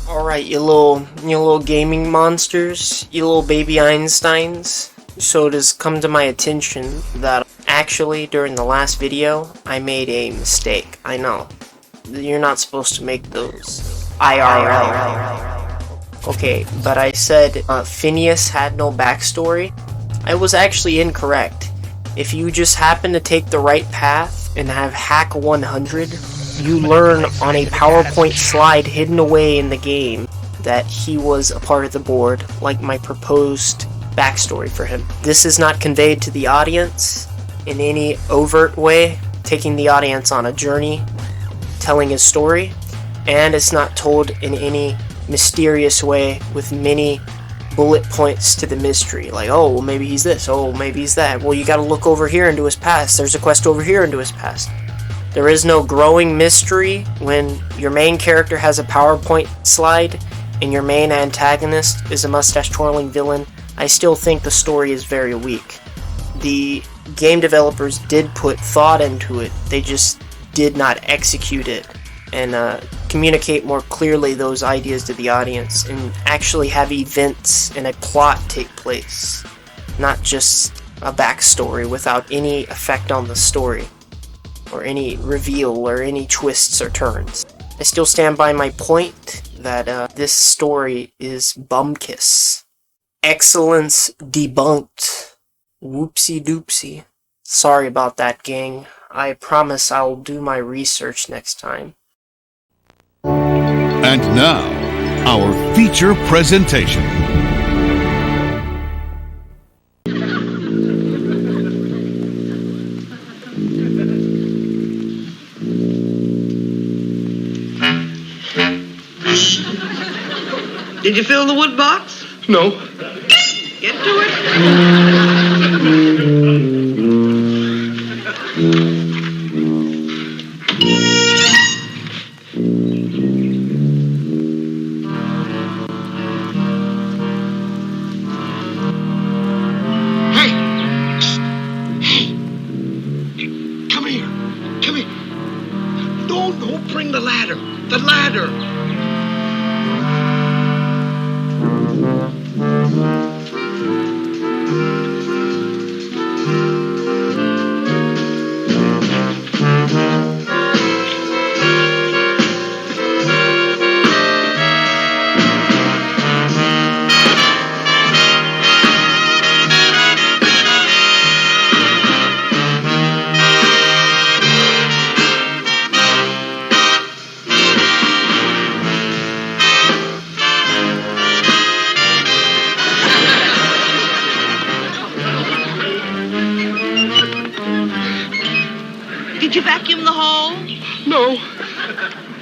Alright, you little gaming monsters, you little baby Einsteins. So it has come to my attention that actually during the last video, I made a mistake. I know. You're not supposed to make those. IRL. Okay, but I said Phineas had no backstory. I was actually incorrect. If you just happen to take the right path and have hack 100, you learn on a PowerPoint slide hidden away in the game that he was a part of the board, like my proposed backstory for him. This is not conveyed to the audience in any overt way, taking the audience on a journey, telling his story, and it's not told in any mysterious way with many bullet points to the mystery, like, oh, well, maybe he's this, oh, maybe he's that, well, you gotta look over here into his past, there's a quest over here into his past. There is no growing mystery when your main character has a PowerPoint slide and your main antagonist is a mustache-twirling villain. I still think the story is very weak. The game developers did put thought into it, they just did not execute it and communicate more clearly those ideas to the audience and actually have events and a plot take place, not just a backstory without any effect on the story or any reveal or any twists or turns. I still stand by my point that this story is bumkiss. Excellence debunked. Whoopsie doopsie. Sorry about that, gang. I promise I'll do my research next time. And now, our feature presentation. Did you fill the wood box? No. Get to it. Hey! Hey! Come here. Come here. No, bring the ladder. The ladder. Did you vacuum the hall? No.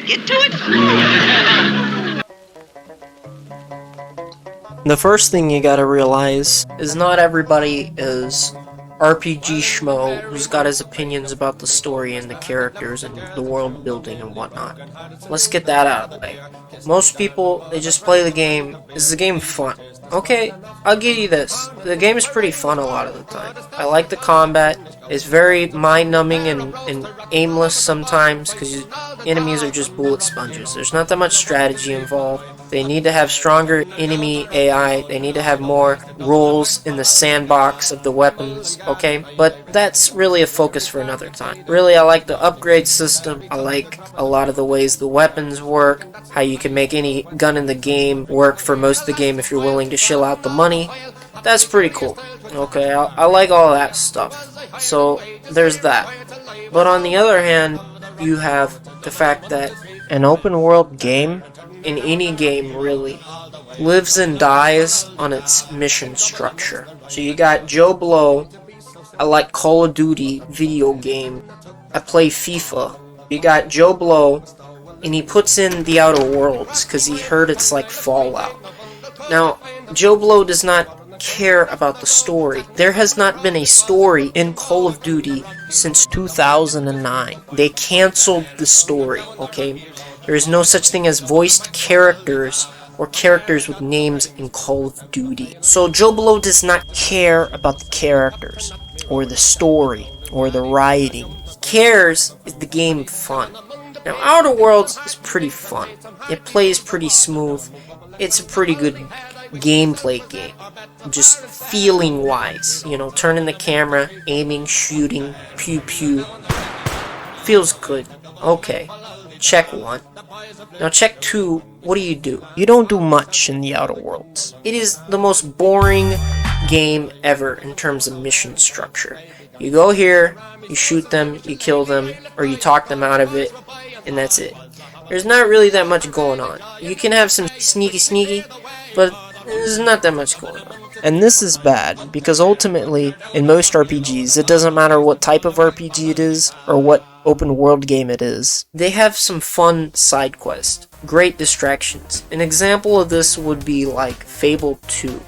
Get to it. The first thing you gotta realize is not everybody is RPG schmo who's got his opinions about the story and the characters and the world building and whatnot. Let's get that out of the way. Most people, they just play the game. Is the game fun? Okay, I'll give you this. The game is pretty fun a lot of the time. I like the combat. It's very mind-numbing and aimless sometimes because enemies are just bullet sponges. There's not that much strategy involved. They need to have stronger enemy AI. They need to have more roles in the sandbox of the weapons, okay? But that's really a focus for another time. Really, I like the upgrade system. I like a lot of the ways the weapons work, how you can make any gun in the game work for most of the game if you're willing to shell out the money. That's pretty cool. Okay, I like all that stuff. So, there's that. But on the other hand, you have the fact that an open world game, in any game really, lives and dies on its mission structure. So you got Joe Blow, I like Call of Duty video game, I play FIFA. You got Joe Blow, and he puts in the Outer Worlds because he heard it's like Fallout. Now, Joe Blow does not care about the story. There has not been a story in Call of Duty since 2009. They canceled the story, okay? There is no such thing as voiced characters or characters with names in Call of Duty. So Joe Blow does not care about the characters or the story or the writing. He cares is the game fun. Now, Outer Worlds is pretty fun. It plays pretty smooth. It's a pretty good gameplay game. Just feeling-wise. You know, turning the camera, aiming, shooting, pew-pew. Feels good. Okay. Check 1. Now check 2, what do? You don't do much in the Outer Worlds. It is the most boring game ever in terms of mission structure. You go here, you shoot them, you kill them, or you talk them out of it, and that's it. There's not really that much going on. You can have some sneaky, but there's not that much going on. And this is bad, because ultimately, in most RPGs, it doesn't matter what type of RPG it is, or what open world game it is. They have some fun side quests, great distractions. An example of this would be like Fable 2,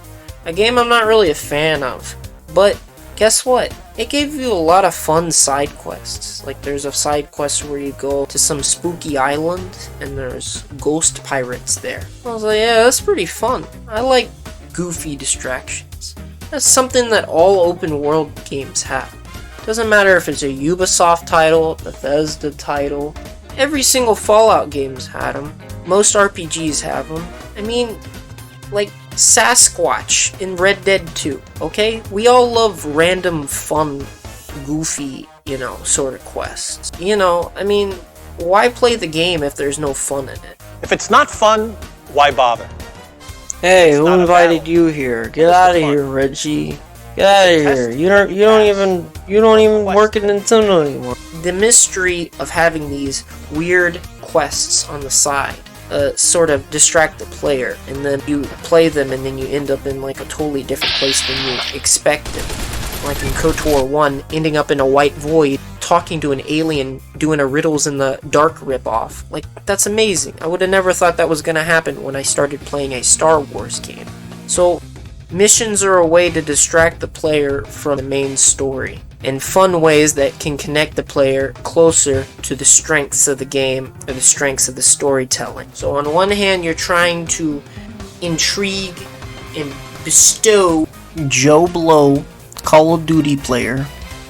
a game I'm not really a fan of, but guess what? It gave you a lot of fun side quests. Like there's a side quest where you go to some spooky island and there's ghost pirates there. I was like, yeah, that's pretty fun. I like goofy distractions. That's something that all open world games have. Doesn't matter if it's a Ubisoft title, Bethesda title. Every single Fallout game's had them. Most RPGs have them. I mean, like Sasquatch in Red Dead 2, okay? We all love random, fun, goofy, sort of quests. I mean, why play the game if there's no fun in it? If it's not fun, why bother? Hey, who invited you here? Get out of here, Reggie. Get out of here. You don't even work at Nintendo anymore. The mystery of having these weird quests on the side sort of distract the player, and then you play them and then you end up in like a totally different place than you expected. Like in KOTOR 1, ending up in a white void, talking to an alien, doing a Riddles in the Dark ripoff. Like, that's amazing. I would have never thought that was going to happen when I started playing a Star Wars game. So, missions are a way to distract the player from the main story, in fun ways that can connect the player closer to the strengths of the game or the strengths of the storytelling. So on one hand, you're trying to intrigue and bestow Joe Blow, Call of Duty player,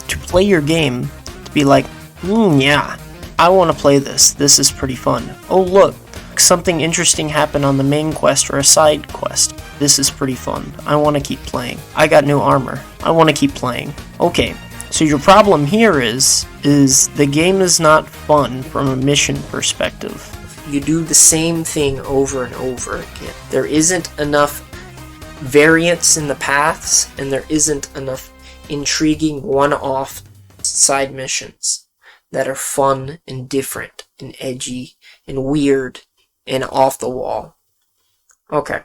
to play your game, to be like, yeah, I want to play this. This is pretty fun. Oh look, something interesting happened on the main quest or a side quest. This is pretty fun. I want to keep playing. I got new armor. I want to keep playing. Okay, so your problem here is the game is not fun from a mission perspective. You do the same thing over and over again. There isn't enough variance in the paths, and there isn't enough intriguing one-off side missions that are fun and different and edgy and weird and off the wall. Okay.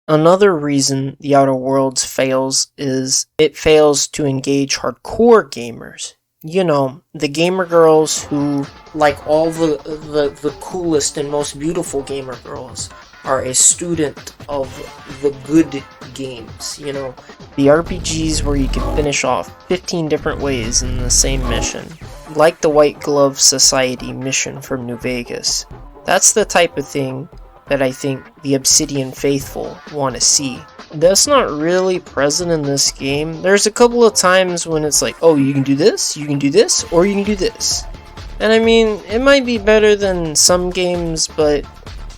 Another reason the Outer Worlds fails is it fails to engage hardcore gamers. The gamer girls who, like all the coolest and most beautiful gamer girls, are a student of the good games, The RPGs where you can finish off 15 different ways in the same mission. Like the White Glove Society mission from New Vegas. That's the type of thing that I think the Obsidian faithful want to see. That's not really present in this game. There's a couple of times when it's like, oh, you can do this, or you can do this. And I mean, it might be better than some games, but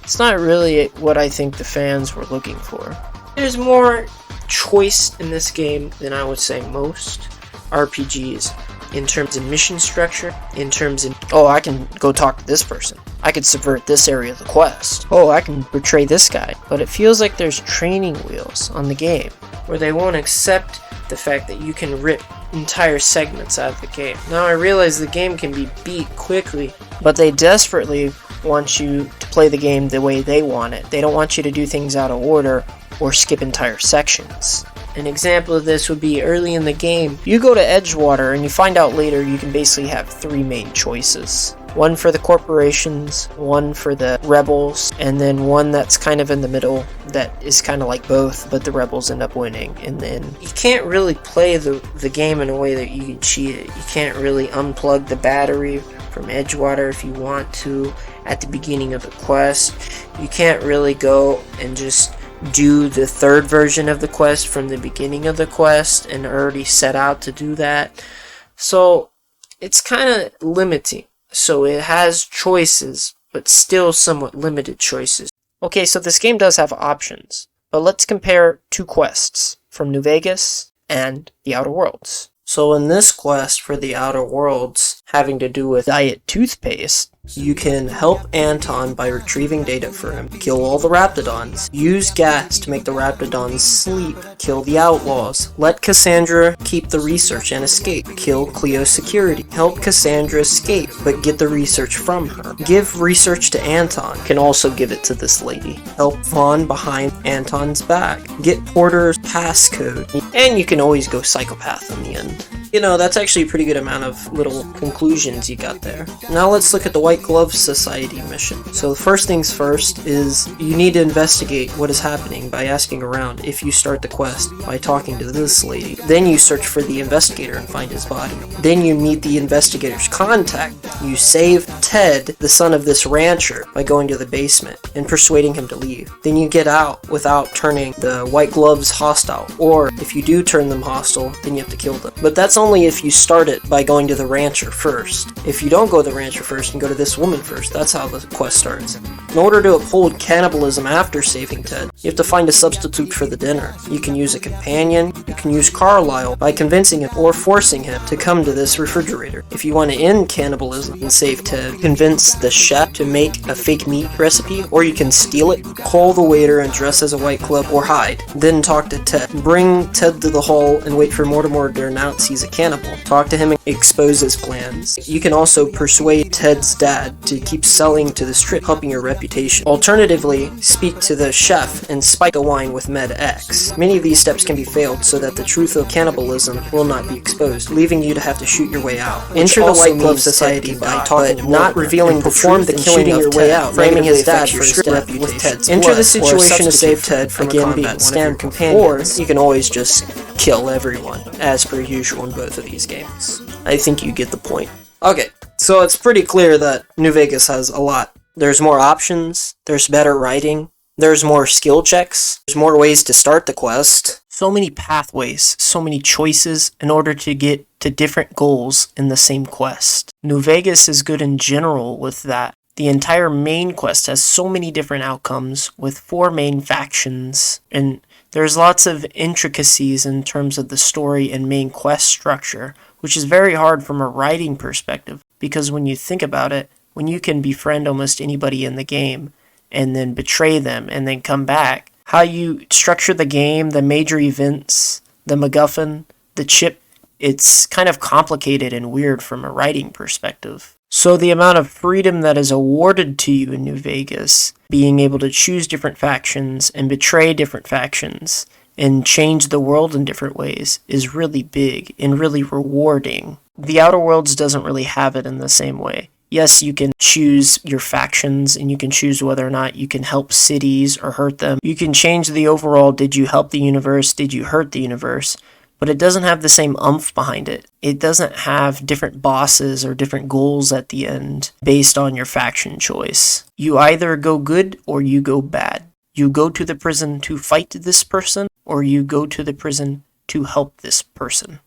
it's not really what I think the fans were looking for. There's more choice in this game than I would say most RPGs. In terms of mission structure, in terms of, oh, I can go talk to this person. I could subvert this area of the quest. Oh, I can betray this guy. But it feels like there's training wheels on the game, where they won't accept the fact that you can rip entire segments out of the game. Now I realize the game can be beat quickly, but they desperately want you to play the game the way they want it. They don't want you to do things out of order or skip entire sections. An example of this would be early in the game. You go to Edgewater and you find out later you can basically have 3 main choices. One for the corporations, one for the rebels, and then one that's kind of in the middle that is kind of like both, but the rebels end up winning. And then you can't really play the game in a way that you can cheat it. You can't really unplug the battery from Edgewater if you want to at the beginning of the quest. You can't really go and just do the third version of the quest from the beginning of the quest and already set out to do that. So it's kind of limiting. So it has choices, but still somewhat limited choices. Okay, so this game does have options, but let's compare two quests from New Vegas and the Outer Worlds. So in this quest for the Outer Worlds, having to do with diet toothpaste, you can help Anton by retrieving data for him, kill all the Raptidons, use gas to make the Raptidons sleep, kill the outlaws, let Cassandra keep the research and escape, kill Cleo's security, help Cassandra escape but get the research from her, give research to Anton, can also give it to this lady, help Vaughn behind Anton's back, get Porter's passcode, and you can always go psychopath in the end. You know, that's actually a pretty good amount of little conclusions you got there. Now let's look at the White Glove Society mission. So the first things first is you need to investigate what is happening by asking around if you start the quest by talking to this lady. Then you search for the investigator and find his body. Then you meet the investigator's contact. You save Ted, the son of this rancher, by going to the basement and persuading him to leave. Then you get out without turning the White Gloves hostile, or if you do turn them hostile, then you have to kill them. But that's only if you start it by going to the rancher first. If you don't go to the rancher first and go to this woman first, that's how the quest starts. In order to uphold cannibalism after saving Ted, you have to find a substitute for the dinner. You can use a companion, you can use Carlisle by convincing him or forcing him to come to this refrigerator. If you want to end cannibalism and save Ted, convince the chef to make a fake meat recipe, or you can steal it, call the waiter and dress as a White Glove, or hide. Then talk to Ted. Bring Ted to the hall and wait for Mortimer to announce he's a cannibal. Talk to him and expose his plans. You can also persuade Ted's dad to keep selling to the strip, helping your reputation. Alternatively, speak to the chef and spike a wine with Med X. Many of these steps can be failed so that the truth of cannibalism will not be exposed, leaving you to have to shoot your way out. Enter the White Glove Society by talking, not revealing the truth and shooting your way out, framing his dad for his reputation. Enter the situation to save Ted from again being stand companion, or you can always just kill everyone, as per usual in both of these games. I think you get the point. Okay, so it's pretty clear that New Vegas has a lot. There's more options, there's better writing, there's more skill checks, there's more ways to start the quest. So many pathways, so many choices in order to get to different goals in the same quest. New Vegas is good in general with that. The entire main quest has so many different outcomes with 4 main factions, and there's lots of intricacies in terms of the story and main quest structure, which is very hard from a writing perspective, because when you think about it, when you can befriend almost anybody in the game and then betray them and then come back, how you structure the game, the major events, the MacGuffin, the chip, it's kind of complicated and weird from a writing perspective. So the amount of freedom that is awarded to you in New Vegas, being able to choose different factions and betray different factions and change the world in different ways, is really big and really rewarding. The Outer Worlds doesn't really have it in the same way. Yes, you can choose your factions and you can choose whether or not you can help cities or hurt them. You can change the overall, did you help the universe, did you hurt the universe? But it doesn't have the same oomph behind it. It doesn't have different bosses or different goals at the end based on your faction choice. You either go good or you go bad. You go to the prison to fight this person, or you go to the prison to help this person.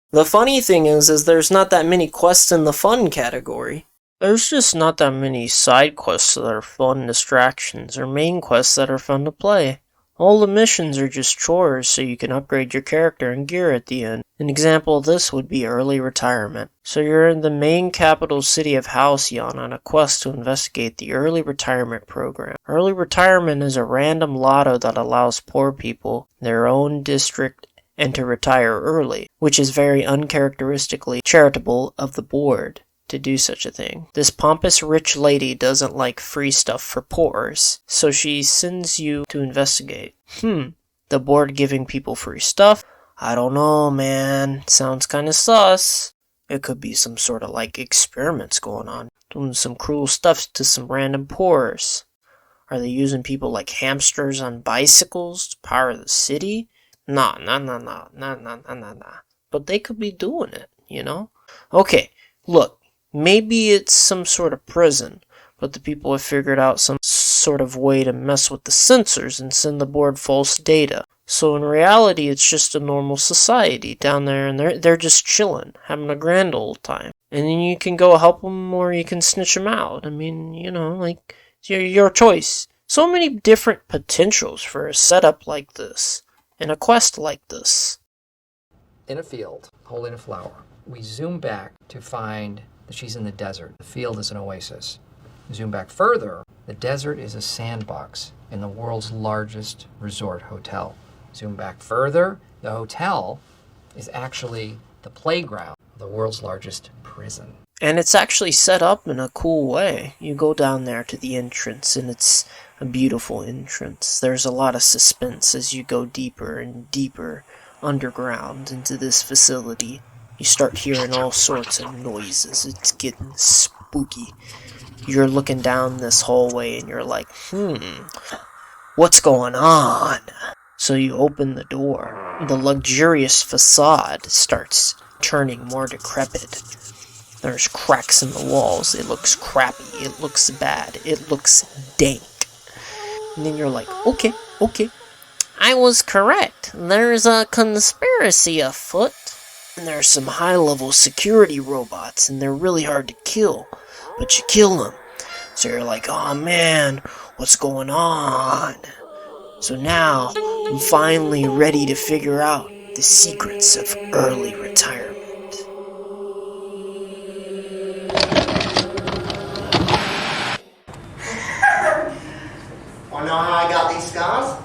The funny thing is there's not that many quests in the fun category. There's just not that many side quests that are fun distractions or main quests that are fun to play. All the missions are just chores so you can upgrade your character and gear at the end. An example of this would be early retirement. So you're in the main capital city of Halcyon on a quest to investigate the early retirement program. Early retirement is a random lotto that allows poor people their own district and to retire early, which is very uncharacteristically charitable of the board to do such a thing. This pompous rich lady doesn't like free stuff for poors, so she sends you to investigate. The board giving people free stuff? I don't know, man. Sounds kinda sus. It could be some sort of like experiments going on, doing some cruel stuff to some random poors. Are they using people like hamsters on bicycles to power the city? Nah. But they could be doing it, you know? Okay, look. Maybe it's some sort of prison, but the people have figured out some sort of way to mess with the sensors and send the board false data. So in reality, it's just a normal society down there, and they're just chilling, having a grand old time. And then you can go help them, or you can snitch them out. I mean, you know, like, it's your choice. So many different potentials for a setup like this, and a quest like this. In a field, holding a flower, we zoom back to find that she's in the desert. The field is an oasis. Zoom back further, the desert is a sandbox in the world's largest resort hotel. Zoom back further, the hotel is actually the playground of the world's largest prison. And it's actually set up in a cool way. You go down there to the entrance, and it's a beautiful entrance. There's a lot of suspense as you go deeper and deeper underground into this facility. You start hearing all sorts of noises. It's getting spooky. You're looking down this hallway, and you're like, what's going on? So you open the door. The luxurious facade starts turning more decrepit. There's cracks in the walls. It looks crappy. It looks bad. It looks dank. And then you're like, okay. I was correct. There's a conspiracy afoot. And there's some high-level security robots, and they're really hard to kill. But you kill them. So you're like, oh man, what's going on? So now, I'm finally ready to figure out the secrets of early retirement. Wanna know how I got these scars?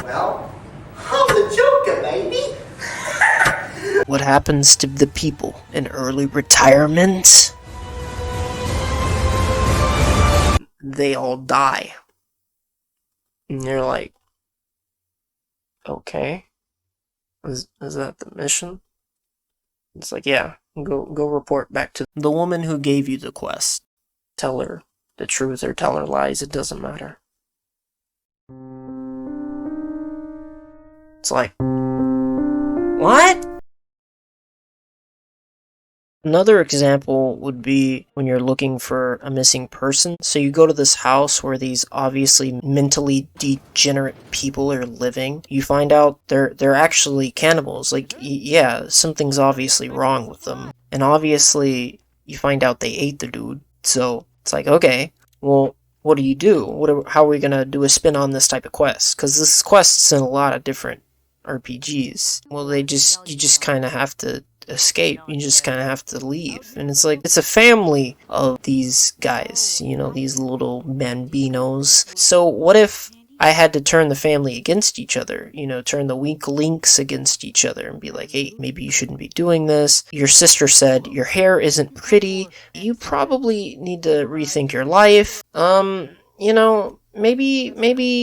Well, I'm the Joker, baby! What happens to the people in early retirement? They all die. And you're like, okay, is that the mission? It's like, yeah, go report back to the woman who gave you the quest. Tell her the truth or tell her lies, it doesn't matter. It's like, what? Another example would be when you're looking for a missing person. So you go to this house where these obviously mentally degenerate people are living. You find out they're actually cannibals. Like, yeah, something's obviously wrong with them. And obviously, you find out they ate the dude. So it's like, okay, well, what do you do? How are we gonna do a spin on this type of quest? Because this quest's in a lot of different RPGs. Well, you just kind of have to escape. You just kind of have to leave. And it's like, it's a family of these guys, you know, these little bambinos. So what if I had to turn the family against each other, you know, turn the weak links against each other and be like, hey, maybe you shouldn't be doing this. Your sister said your hair isn't pretty. You probably need to rethink your life. You know, maybe,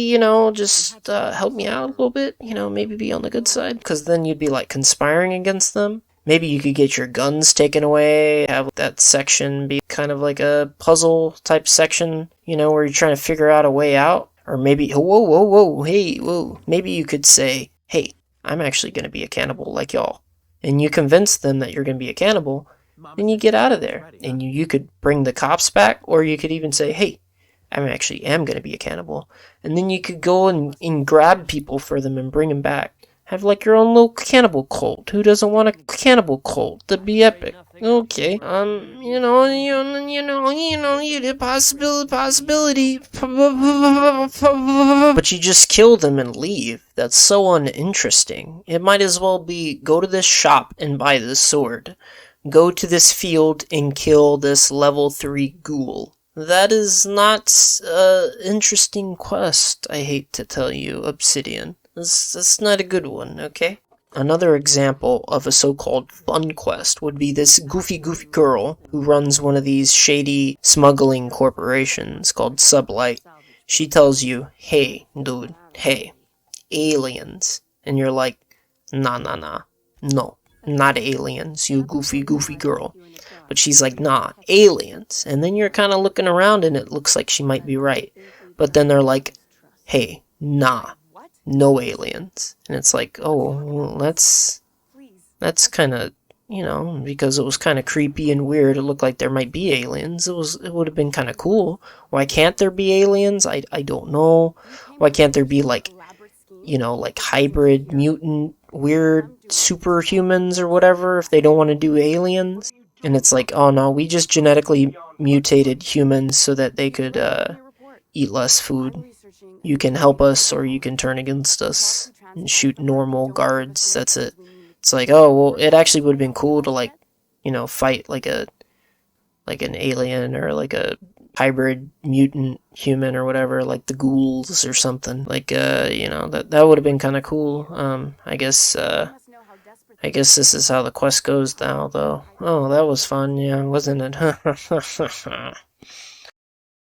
you know, just help me out a little bit, you know, maybe be on the good side. Because then you'd be like conspiring against them. Maybe you could get your guns taken away, have that section be kind of like a puzzle type section, you know, where you're trying to figure out a way out. Or maybe, whoa, maybe you could say, hey, I'm actually going to be a cannibal like y'all. And you convince them that you're going to be a cannibal, and you get out of there. And you could bring the cops back, or you could even say, hey, I actually am going to be a cannibal. And then you could go and grab people for them and bring them back. Have like your own little cannibal cult. Who doesn't want a cannibal cult? That'd be epic. Okay. You know, possibility. But you just kill them and leave. That's so uninteresting. It might as well be, go to this shop and buy this sword. Go to this field and kill this level 3 ghoul. That is not an interesting quest, I hate to tell you, Obsidian. That's not a good one, okay? Another example of a so-called fun quest would be this goofy girl who runs one of these shady smuggling corporations called Sublight. She tells you, hey, dude, hey, aliens. And you're like, nah, no, not aliens, you goofy girl. But she's like, nah, aliens. And then you're kind of looking around and it looks like she might be right. But then they're like, hey, nah. No aliens. And it's like, oh, well, that's kind of, you know, because it was kind of creepy and weird. It looked like there might be aliens. It would have been kind of cool. Why can't there be aliens? I don't know. Why can't there be, like, like hybrid, mutant, weird superhumans or whatever if they don't want to do aliens. And it's like, oh no, we just genetically mutated humans so that they could eat less food. You can help us or you can turn against us and shoot normal guards. That's it. It's like, oh, well, it actually would have been cool to, like, fight like an alien or like a hybrid mutant human or whatever, like the ghouls or something. Like, that would have been kind of cool. I guess this is how the quest goes now, though. Oh, that was fun, yeah, wasn't it?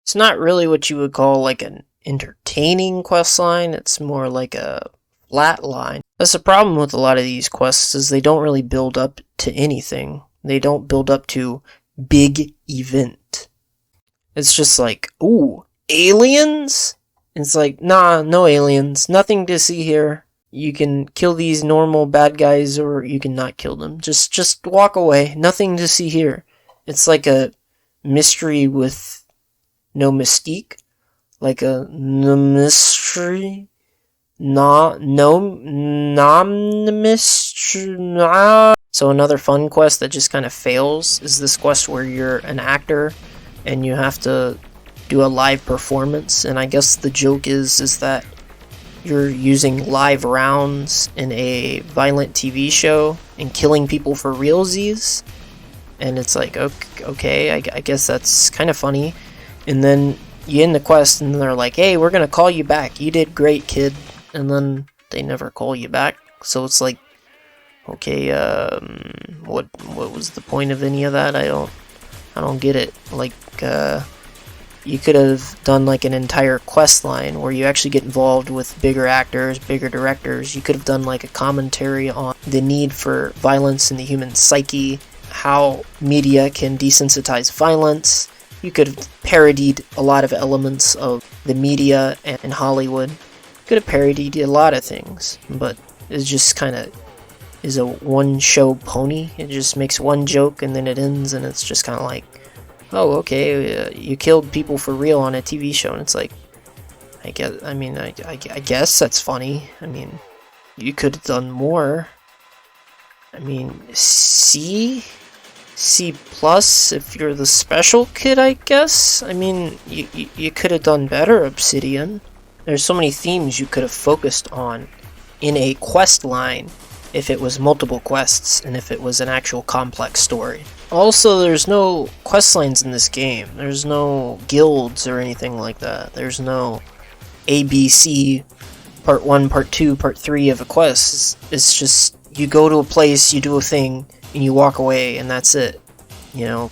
It's not really what you would call like an entertaining quest line. It's more like a flat line. That's the problem with a lot of these quests, is they don't really build up to anything. They don't build up to big event. It's just like, ooh, aliens? It's like, nah, no aliens. Nothing to see here. You can kill these normal bad guys or you can not kill them. Just walk away. Nothing to see here. It's like a mystery with no mystique. Like a mystery. No mystery. So another fun quest that just kind of fails is this quest where you're an actor and you have to do a live performance. And I guess the joke is that you're using live rounds in a violent TV show and killing people for realsies. And it's like, okay, I guess that's kind of funny. And then you end the quest and they're like, hey, we're going to call you back. You did great, kid. And then they never call you back. So it's like, okay, what was the point of any of that? I don't get it. Like, you could have done like an entire quest line where you actually get involved with bigger actors, bigger directors. You could have done like a commentary on the need for violence in the human psyche, how media can desensitize violence. You could have parodied a lot of elements of the media and Hollywood. You could have parodied a lot of things, but it's just kind of is a one-show pony. It just makes one joke and then it ends, and it's just kind of like, oh, okay, you killed people for real on a TV show, and it's like, I guess that's funny. I mean, you could have done more. I mean, C plus if you're the special kid, I guess. I mean, you could have done better, Obsidian. There's so many themes you could have focused on in a quest line if it was multiple quests and if it was an actual complex story. Also, there's no quest lines in this game. There's no guilds or anything like that. There's no ABC part 1, part 2, part 3 of a quest. It's just you go to a place, you do a thing, and you walk away, and that's it.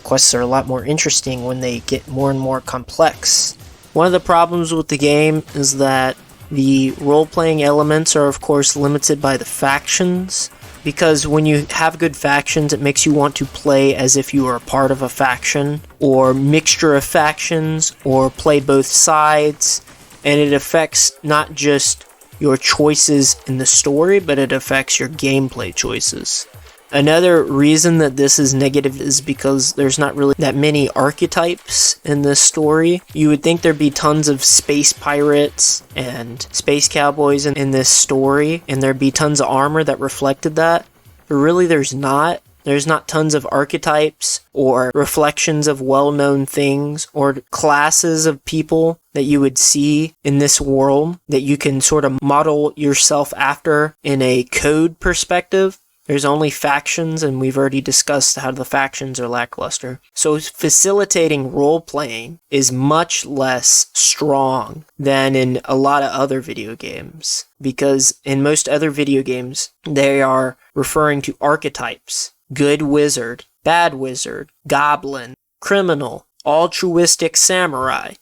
Quests are a lot more interesting when they get more and more complex. One of the problems with the game is that the role-playing elements are, of course, limited by the factions, because when you have good factions, it makes you want to play as if you are a part of a faction, or mixture of factions, or play both sides, and it affects not just your choices in the story, but it affects your gameplay choices. Another reason that this is negative is because there's not really that many archetypes in this story. You would think there'd be tons of space pirates and space cowboys in this story, and there'd be tons of armor that reflected that. But really there's not. There's not tons of archetypes or reflections of well-known things or classes of people that you would see in this world that you can sort of model yourself after in a code perspective. There's only factions, and we've already discussed how the factions are lackluster. So facilitating role-playing is much less strong than in a lot of other video games. Because in most other video games, they are referring to archetypes. Good wizard, bad wizard, goblin, criminal, altruistic samurai.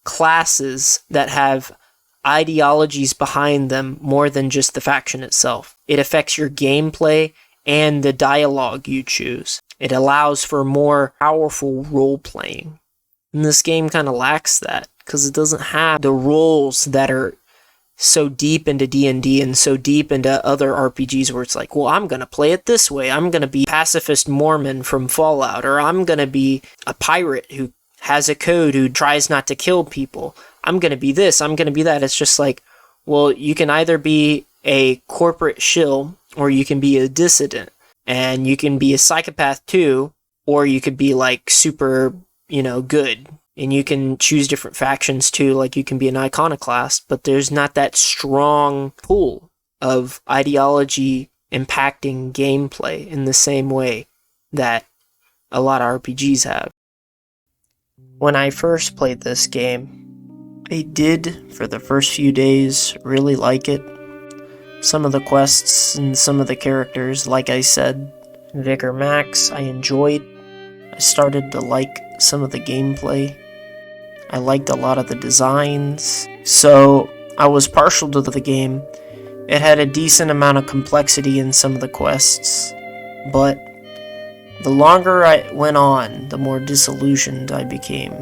Classes that have ideologies behind them more than just the faction itself. It affects your gameplay and the dialogue you choose. It allows for more powerful role-playing. And this game kind of lacks that, because it doesn't have the roles that are so deep into D&D and so deep into other RPGs where it's like, well, I'm going to play it this way. I'm going to be pacifist Mormon from Fallout, or I'm going to be a pirate who has a code who tries not to kill people. I'm going to be this, I'm going to be that. It's just like, Well, you can either be a corporate shill or you can be a dissident. And you can be a psychopath too, or you could be like super, good. And you can choose different factions too, like you can be an iconoclast, but there's not that strong pull of ideology impacting gameplay in the same way that a lot of RPGs have. When I first played this game, I did, for the first few days, really like it. Some of the quests and some of the characters, like I said, Vicar Max, I enjoyed. I started to like some of the gameplay. I liked a lot of the designs. So I was partial to the game. It had a decent amount of complexity in some of the quests, but the longer I went on, the more disillusioned I became.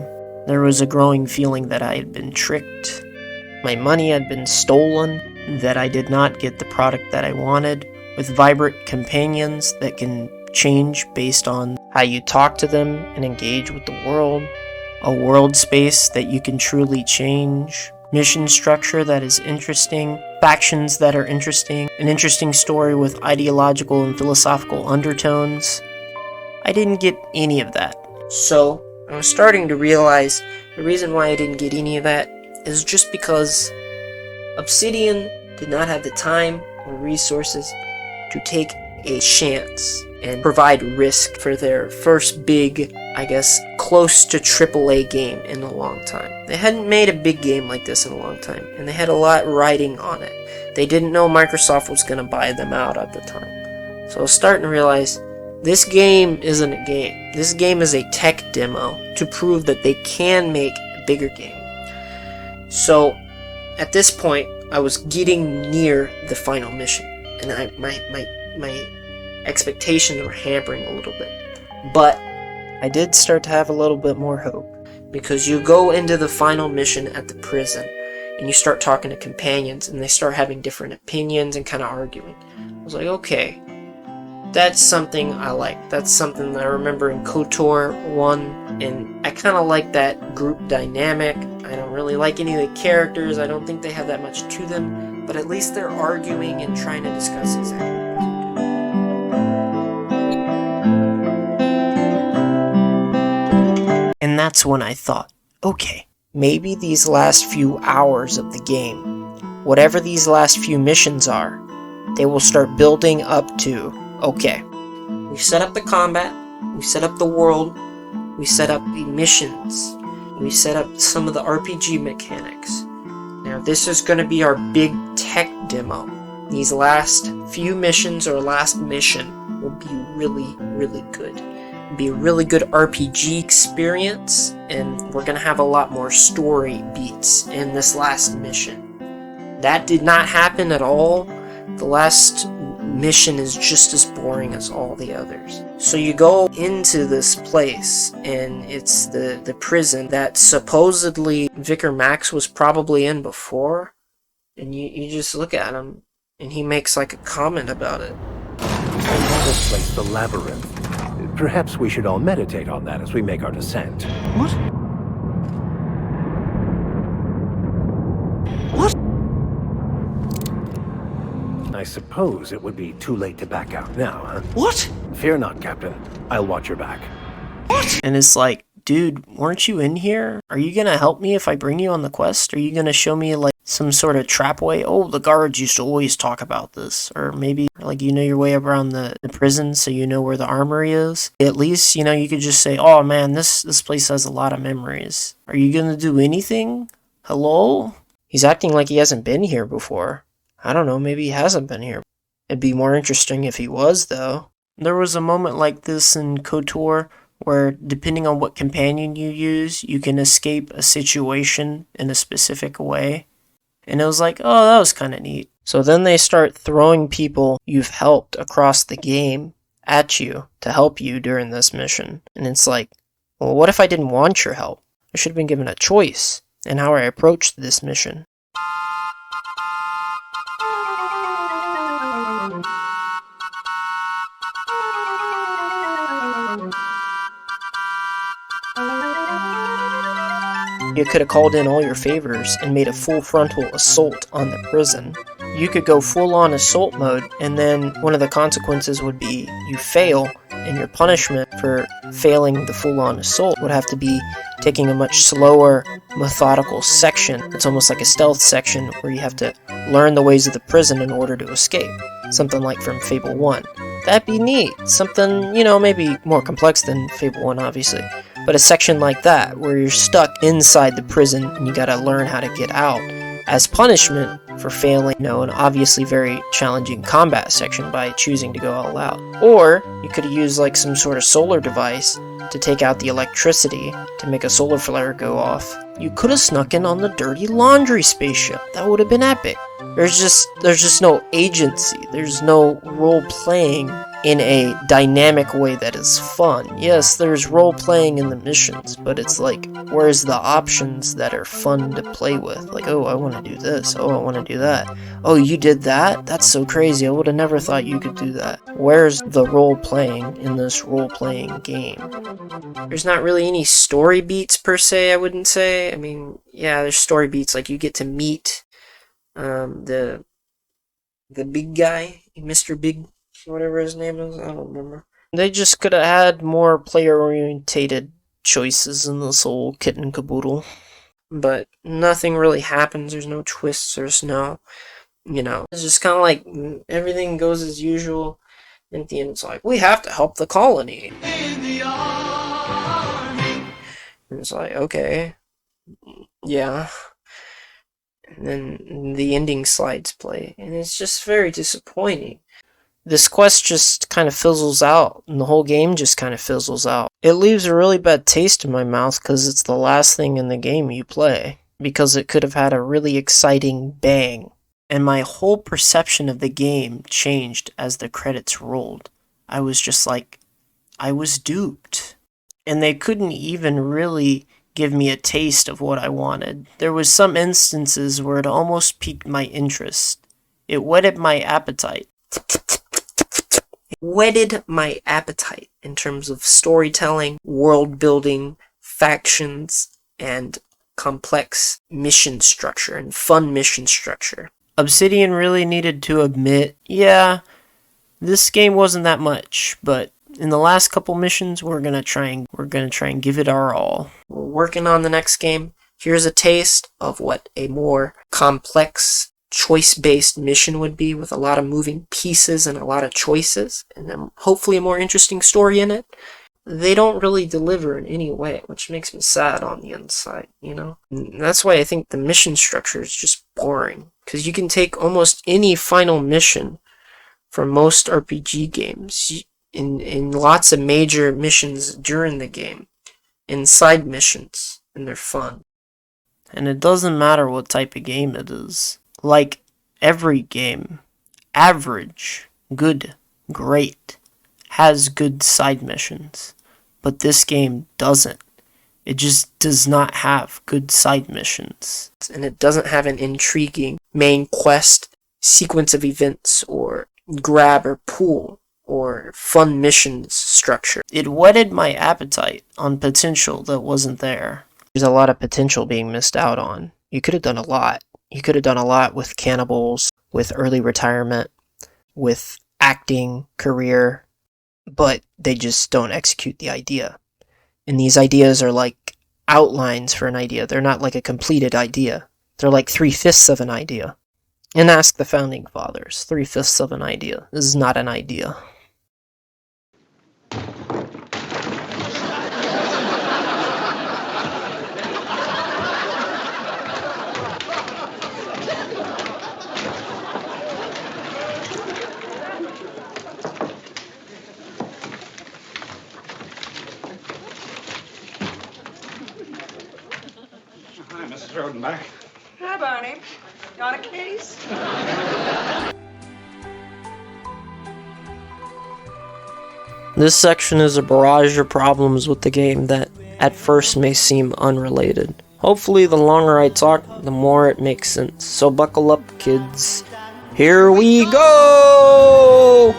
There was a growing feeling that I had been tricked. My money had been stolen, that I did not get the product that I wanted, with vibrant companions that can change based on how you talk to them and engage with the world, a world space that you can truly change, mission structure that is interesting, factions that are interesting, an interesting story with ideological and philosophical undertones. I didn't get any of that. So, I was starting to realize the reason why I didn't get any of that is just because Obsidian did not have the time or resources to take a chance and provide risk for their first big, close to AAA game in a long time. They hadn't made a big game like this in a long time, and they had a lot riding on it. They didn't know Microsoft was going to buy them out at the time. So I was starting to realize this game isn't a game. This game is a tech demo to prove that they can make a bigger game. So at this point, I was getting near the final mission, and my expectations were hampering a little bit. But I did start to have a little bit more hope, because you go into the final mission at the prison, and you start talking to companions, and they start having different opinions and kind of arguing. I was like, okay, that's something I like. That's something that I remember in KOTOR 1, and I kind of like that group dynamic. I don't really like any of the characters. I don't think they have that much to them, but at least they're arguing and trying to discuss exactly what to do. And that's when I thought, okay, maybe these last few hours of the game, whatever these last few missions are, they will start building up to, okay, we set up the combat, we set up the world, we set up the missions, we set up some of the RPG mechanics. Now this is going to be our big tech demo. These last few missions or last mission will be really, really good. It'll be a really good RPG experience, and we're going to have a lot more story beats in this last mission. That did not happen at all. The last mission is just as boring as all the others. So you go into this place, and it's the prison that supposedly Vicar Max was probably in before, and you just look at him, and he makes like a comment about it. This place, the labyrinth. Perhaps we should all meditate on that as we make our descent. What? I suppose it would be too late to back out now, huh? What? Fear not, Captain. I'll watch your back. What? And it's like, dude, weren't you in here? Are you gonna help me if I bring you on the quest? Are you gonna show me like some sort of trap way? Oh, the guards used to always talk about this. Or maybe like you know your way around the prison, so you know where the armory is. At least, you know, you could just say, oh man, this place has a lot of memories. Are you gonna do anything? Hello? He's acting like he hasn't been here before. I don't know, maybe he hasn't been here. It'd be more interesting if he was, though. There was a moment like this in KOTOR where, depending on what companion you use, you can escape a situation in a specific way. And it was like, oh, that was kind of neat. So then they start throwing people you've helped across the game at you to help you during this mission. And it's like, well, what if I didn't want your help? I should have been given a choice in how I approached this mission. You could have called in all your favors and made a full frontal assault on the prison. You could go full-on assault mode, and then one of the consequences would be you fail, and your punishment for failing the full-on assault would have to be taking a much slower, methodical section. It's almost like a stealth section where you have to learn the ways of the prison in order to escape. Something like from Fable 1. That'd be neat. Something, maybe more complex than Fable 1, obviously. But a section like that, where you're stuck inside the prison and you gotta learn how to get out, as punishment for failing, an obviously very challenging combat section by choosing to go all out. Or, you could use like some sort of solar device to take out the electricity to make a solar flare go off. You could have snuck in on the dirty laundry spaceship. That would have been epic. There's just no agency. There's no role-playing in a dynamic way that is fun. Yes, there's role-playing in the missions, but it's like, where's the options that are fun to play with? Like, oh, I want to do this. Oh, I want to do that. Oh, you did that? That's so crazy. I would have never thought you could do that. Where's the role-playing in this role-playing game? There's not really any story beats, per se, I wouldn't say. I mean, yeah, there's story beats, like you get to meet the big guy, Mr. Big, whatever his name is, I don't remember. They just could have had more player-orientated choices in this whole kit and caboodle. But nothing really happens, there's no twists, there's no, it's just kind of like everything goes as usual. And at the end it's like, we have to help the colony. In the army. And it's like, okay, yeah. And then the ending slides play, and it's just very disappointing. This quest just kind of fizzles out, and the whole game just kind of fizzles out. It leaves a really bad taste in my mouth because it's the last thing in the game you play, because it could have had a really exciting bang. And my whole perception of the game changed as the credits rolled. I was just like, I was duped. And they couldn't even really give me a taste of what I wanted. There was some instances where it almost piqued my interest. It whetted my appetite. It whetted my appetite in terms of storytelling, world building, factions, and complex mission structure and fun mission structure. Obsidian really needed to admit, yeah, this game wasn't that much, but in the last couple missions, we're gonna try and give it our all. We're working on the next game. Here's a taste of what a more complex, choice-based mission would be, with a lot of moving pieces and a lot of choices, and then hopefully a more interesting story in it. They don't really deliver in any way, which makes me sad on the inside, And that's why I think the mission structure is just boring, because you can take almost any final mission from most RPG games, in lots of major missions during the game, in side missions, and they're fun. And it doesn't matter what type of game it is. Like every game, average, good, great, has good side missions. But this game doesn't. It just does not have good side missions. And it doesn't have an intriguing main quest, sequence of events, or grab or pull, or fun missions structure. It whetted my appetite on potential that wasn't there. There's a lot of potential being missed out on. You could have done a lot. You could have done a lot with cannibals, with early retirement, with acting, career, but they just don't execute the idea. And these ideas are like outlines for an idea. They're not like a completed idea. They're like 3/5 of an idea. And ask the founding fathers, 3/5 of an idea. This is not an idea. Hi, Mrs. Rodenbach. Hi, Barney. Got a case? This section is a barrage of problems with the game that at first may seem unrelated. Hopefully the longer I talk, the more it makes sense. So buckle up, kids. Here we go!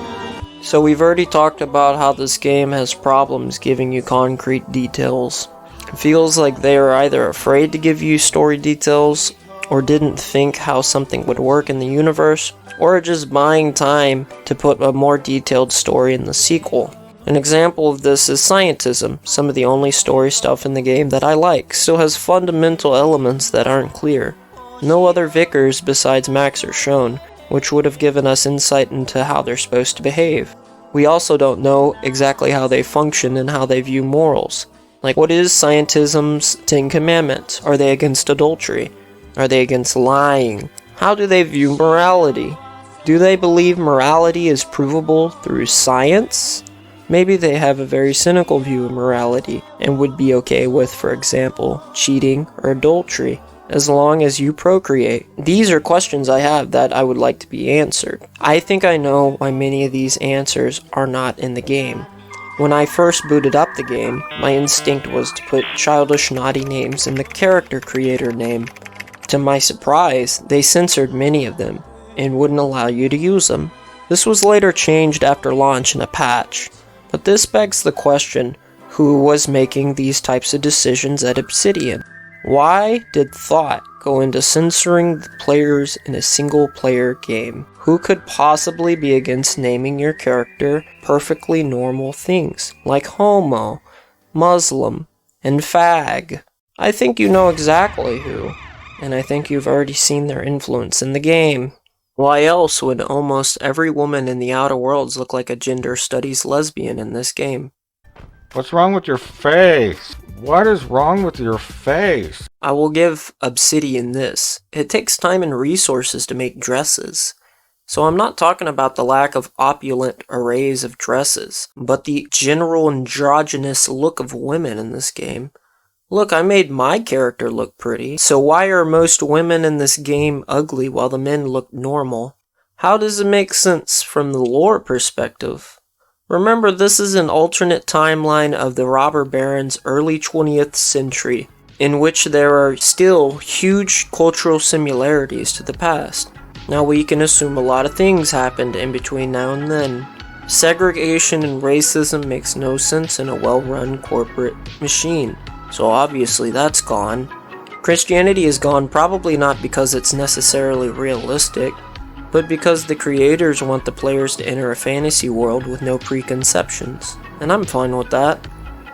So we've already talked about how this game has problems giving you concrete details. It feels like they are either afraid to give you story details, or didn't think how something would work in the universe, or are just buying time to put a more detailed story in the sequel. An example of this is Scientism. Some of the only story stuff in the game that I like still has fundamental elements that aren't clear. No other Vicars besides Max are shown, which would have given us insight into how they're supposed to behave. We also don't know exactly how they function and how they view morals. Like, what is Scientism's 10 Commandments? Are they against adultery? Are they against lying? How do they view morality? Do they believe morality is provable through science? Maybe they have a very cynical view of morality and would be okay with, for example, cheating or adultery, as long as you procreate. These are questions I have that I would like to be answered. I think I know why many of these answers are not in the game. When I first booted up the game, my instinct was to put childish naughty names in the character creator name. To my surprise, they censored many of them and wouldn't allow you to use them. This was later changed after launch in a patch. But this begs the question, who was making these types of decisions at Obsidian? Why did thought go into censoring the players in a single-player game? Who could possibly be against naming your character perfectly normal things, like homo, Muslim, and fag? I think you know exactly who, and I think you've already seen their influence in the game. Why else would almost every woman in the Outer Worlds look like a gender studies lesbian in this game? What's wrong with your face? What is wrong with your face? I will give Obsidian this. It takes time and resources to make dresses. So I'm not talking about the lack of opulent arrays of dresses, but the general androgynous look of women in this game. Look, I made my character look pretty, so why are most women in this game ugly while the men look normal? How does it make sense from the lore perspective? Remember, this is an alternate timeline of the robber barons' early 20th century, in which there are still huge cultural similarities to the past. Now we can assume a lot of things happened in between now and then. Segregation and racism makes no sense in a well-run corporate machine. So obviously that's gone. Christianity is gone probably not because it's necessarily realistic, but because the creators want the players to enter a fantasy world with no preconceptions. And I'm fine with that.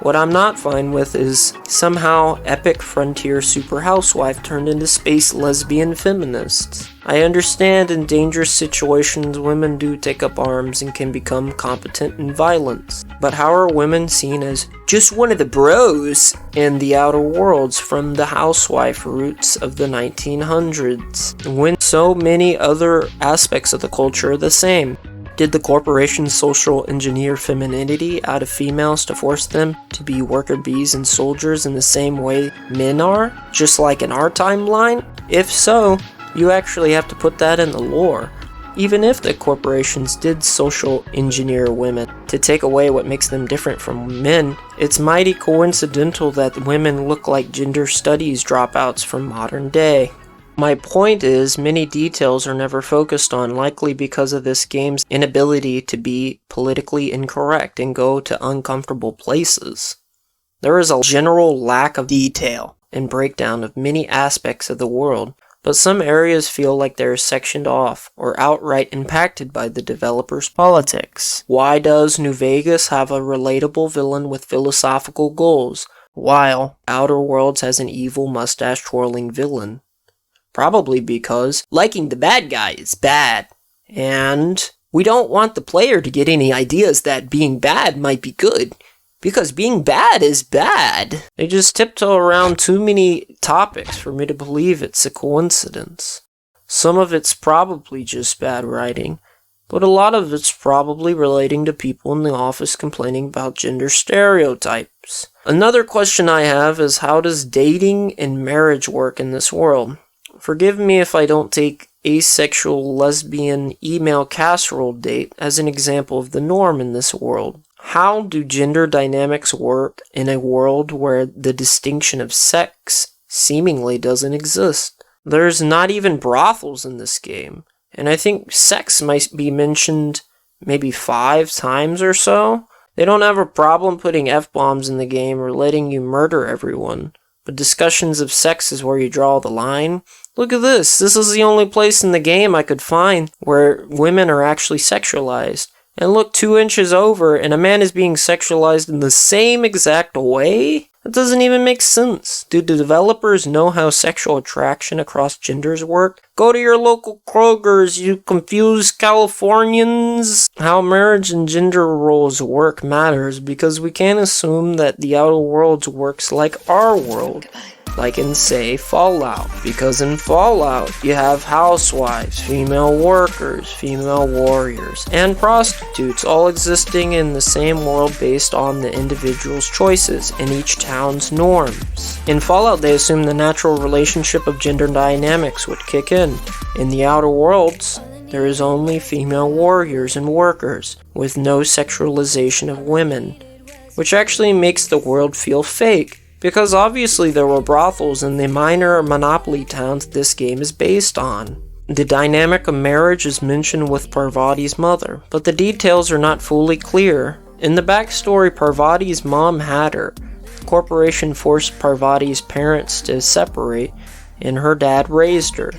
What I'm not fine with is somehow epic frontier super housewife turned into space lesbian feminists. I understand in dangerous situations women do take up arms and can become competent in violence. But how are women seen as just one of the bros in the Outer Worlds from the housewife roots of the 1900s, when so many other aspects of the culture are the same? Did the corporation social engineer femininity out of females to force them to be worker bees and soldiers in the same way men are, just like in our timeline? If so, you actually have to put that in the lore. Even if the corporations did social engineer women to take away what makes them different from men, it's mighty coincidental that women look like gender studies dropouts from modern day. My point is, many details are never focused on, likely because of this game's inability to be politically incorrect and go to uncomfortable places. There is a general lack of detail and breakdown of many aspects of the world, but some areas feel like they're sectioned off or outright impacted by the developers' politics. Why does New Vegas have a relatable villain with philosophical goals, while Outer Worlds has an evil mustache-twirling villain? Probably because liking the bad guy is bad, and we don't want the player to get any ideas that being bad might be good, because being bad is bad. They just tiptoe around too many topics for me to believe it's a coincidence. Some of it's probably just bad writing, but a lot of it's probably relating to people in the office complaining about gender stereotypes. Another question I have is, how does dating and marriage work in this world? Forgive me if I don't take asexual lesbian email casserole date as an example of the norm in this world. How do gender dynamics work in a world where the distinction of sex seemingly doesn't exist? There's not even brothels in this game, and I think sex might be mentioned maybe 5 times or so. They don't have a problem putting F-bombs in the game or letting you murder everyone. But discussions of sex is where you draw the line. Look at this. This is the only place in the game I could find where women are actually sexualized. And look, 2 inches over, and a man is being sexualized in the same exact way? That doesn't even make sense. Do the developers know how sexual attraction across genders work? Go to your local Kroger's, you confused Californians. How marriage and gender roles work matters because we can't assume that the outer world works like our world. Like in, say, Fallout. Because in Fallout, you have housewives, female workers, female warriors, and prostitutes all existing in the same world based on the individual's choices and each town's norms. In Fallout, they assume the natural relationship of gender dynamics would kick in. In the Outer Worlds, there is only female warriors and workers, with no sexualization of women, which actually makes the world feel fake. Because obviously there were brothels in the minor monopoly towns this game is based on. The dynamic of marriage is mentioned with Parvati's mother, but the details are not fully clear. In the backstory, Parvati's mom had her. The corporation forced Parvati's parents to separate, and her dad raised her.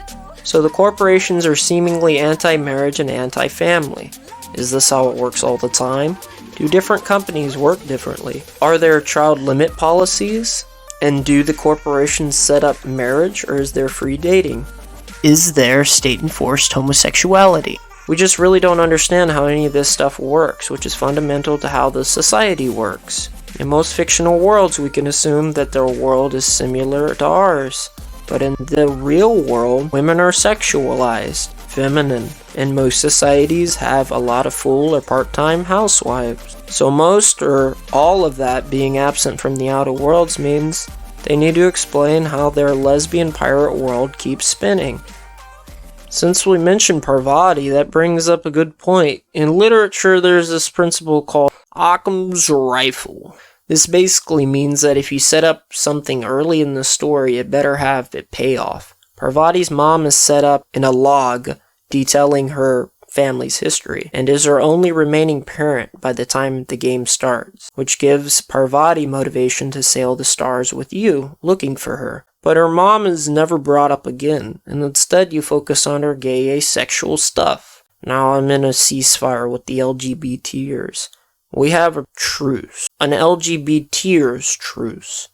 So the corporations are seemingly anti-marriage and anti-family. Is this how it works all the time? Do different companies work differently? Are there child limit policies? And do the corporations set up marriage, or is there free dating? Is there state-enforced homosexuality? We just really don't understand how any of this stuff works, which is fundamental to how the society works. In most fictional worlds, we can assume that their world is similar to ours. But in the real world, women are sexualized, feminine, and most societies have a lot of full or part-time housewives. So most or all of that being absent from the outer worlds means they need to explain how their lesbian pirate world keeps spinning. Since we mentioned Parvati, that brings up a good point. In literature, there's this principle called Occam's rifle. This basically means that if you set up something early in the story, it better have a payoff. Parvati's mom is set up in a log detailing her family's history, and is her only remaining parent by the time the game starts, which gives Parvati motivation to sail the stars with you, looking for her. But her mom is never brought up again, and instead you focus on her gay asexual stuff. Now I'm in a ceasefire with the LGBTers. We have a truce, an LGBTers truce.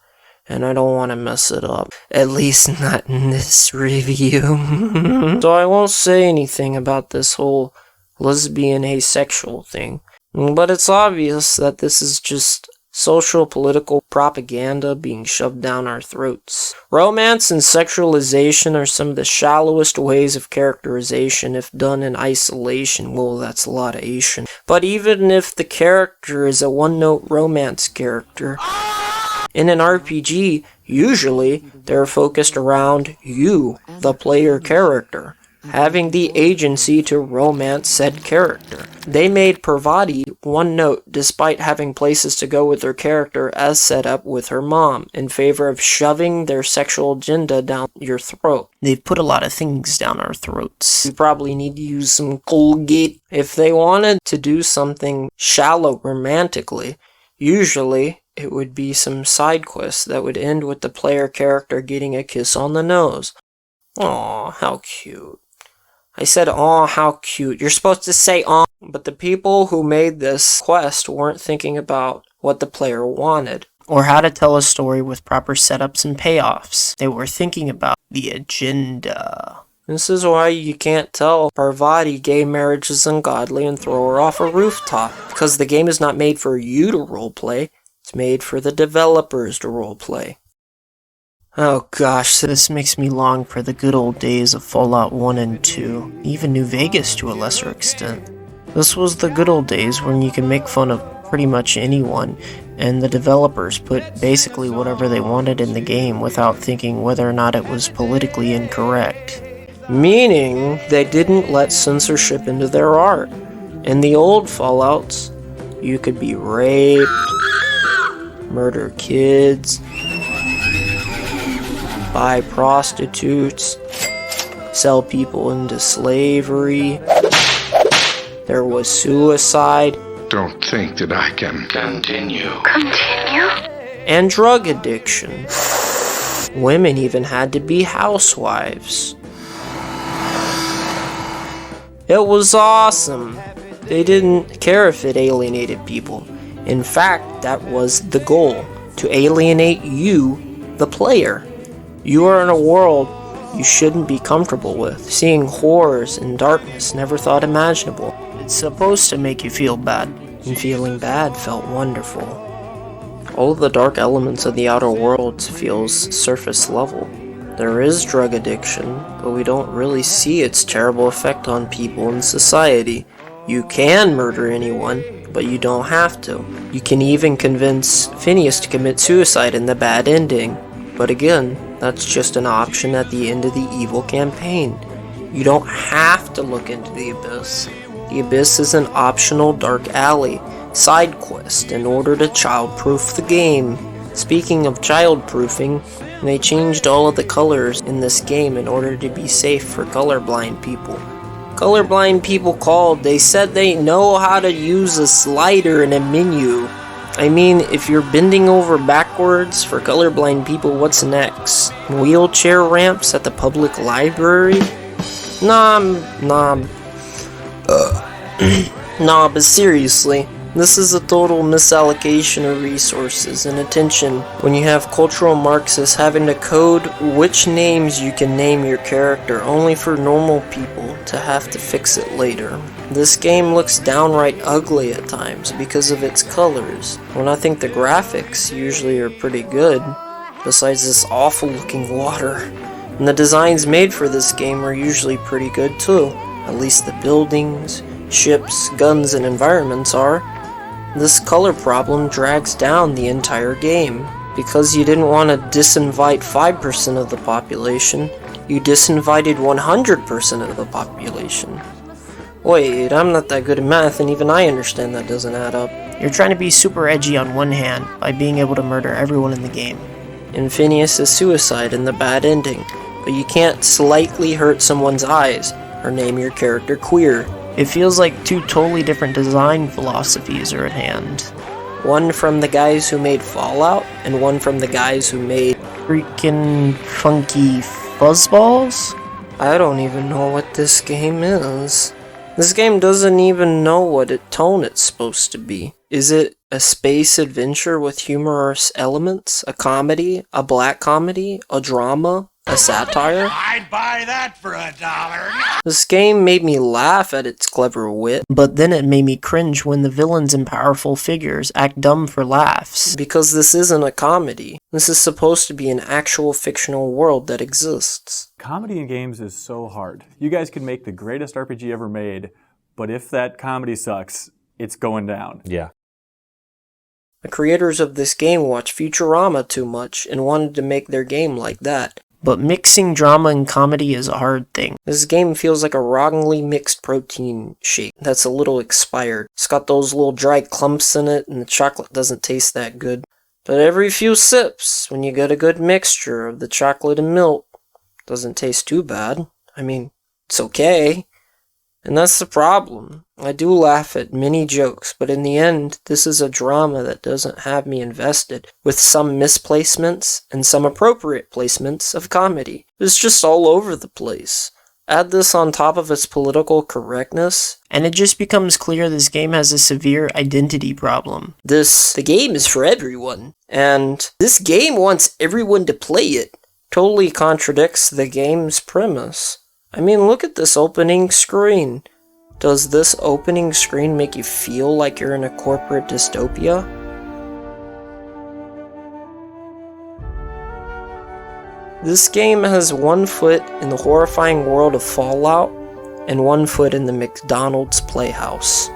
And I don't want to mess it up. At least not in this review. So I won't say anything about this whole lesbian asexual thing. But it's obvious that this is just social political propaganda being shoved down our throats. Romance and sexualization are some of the shallowest ways of characterization if done in isolation. Well, that's a lot of Asian. But even if the character is a one-note romance character, in an RPG, usually they're focused around you, the player character, having the agency to romance said character. They made Parvati one note despite having places to go with her character as set up with her mom, in favor of shoving their sexual agenda down your throat. They've put a lot of things down our throats. We probably need to use some Colgate. If they wanted to do something shallow romantically, usually it would be some side quest that would end with the player character getting a kiss on the nose. Aw, how cute. I said, aw, how cute. You're supposed to say, aw, but the people who made this quest weren't thinking about what the player wanted, or how to tell a story with proper setups and payoffs. They were thinking about the agenda. This is why you can't tell Parvati gay marriage is ungodly and throw her off a rooftop, because the game is not made for you to roleplay. It's made for the developers to roleplay. Oh gosh, this makes me long for the good old days of Fallout 1 and 2, even New Vegas to a lesser extent. This was the good old days when you can make fun of pretty much anyone, and the developers put basically whatever they wanted in the game without thinking whether or not it was politically incorrect. Meaning, they didn't let censorship into their art. In the old Fallouts, you could be raped, murder kids, buy prostitutes, sell people into slavery. There was suicide. don't think that I can continue. And drug addiction. Women even had to be housewives. It was awesome. They didn't care if it alienated people. In fact, that was the goal, to alienate you, the player. You are in a world you shouldn't be comfortable with, seeing horrors and darkness never thought imaginable. It's supposed to make you feel bad, and feeling bad felt wonderful. All of the dark elements of the outer worlds feels surface level. There is drug addiction, but we don't really see its terrible effect on people in society. You can murder anyone, but you don't have to. You can even convince Phineas to commit suicide in the bad ending. But again, that's just an option at the end of the evil campaign. You don't have to look into the Abyss. The Abyss is an optional dark alley side quest in order to child-proof the game. Speaking of child-proofing, they changed all of the colors in this game in order to be safe for colorblind people. Colorblind people called, they said they know how to use a slider in a menu. I mean, if you're bending over backwards for colorblind people, what's next? Wheelchair ramps at the public library? Nah, but seriously, this is a total misallocation of resources and attention when you have cultural Marxists having to code which names you can name your character only for normal people to have to fix it later. This game looks downright ugly at times because of its colors, when I think the graphics usually are pretty good, besides this awful looking water. And the designs made for this game are usually pretty good too, at least the buildings, ships, guns, and environments are. This color problem drags down the entire game. Because you didn't want to disinvite 5% of the population, you disinvited 100% of the population. Wait, I'm not that good at math, and even I understand that doesn't add up. You're trying to be super edgy on one hand by being able to murder everyone in the game. And Phineas' suicide in the bad ending, but you can't slightly hurt someone's eyes or name your character queer. It feels like two totally different design philosophies are at hand. One from the guys who made Fallout, and one from the guys who made freaking funky fuzzballs? I don't even know what this game is. This game doesn't even know what tone it's supposed to be. Is it a space adventure with humorous elements? A comedy? A black comedy? A drama? A satire? I'd buy that for $1. This game made me laugh at its clever wit, but then it made me cringe when the villains and powerful figures act dumb for laughs. Because this isn't a comedy. This is supposed to be an actual fictional world that exists. Comedy in games is so hard. You guys can make the greatest RPG ever made, but if that comedy sucks, it's going down. Yeah. The creators of this game watched Futurama too much and wanted to make their game like that. But mixing drama and comedy is a hard thing. This game feels like a wrongly mixed protein shake that's a little expired. It's got those little dry clumps in it, and the chocolate doesn't taste that good. But every few sips, when you get a good mixture of the chocolate and milk, it doesn't taste too bad. I mean, it's okay. And that's the problem. I do laugh at many jokes, but in the end, this is a drama that doesn't have me invested, with some misplacements and some appropriate placements of comedy. It's just all over the place. Add this on top of its political correctness, and it just becomes clear this game has a severe identity problem. The game is for everyone, and this game wants everyone to play it. Totally contradicts the game's premise. I mean, look at this opening screen. Does this opening screen make you feel like you're in a corporate dystopia? This game has 1 foot in the horrifying world of Fallout and 1 foot in the McDonald's Playhouse.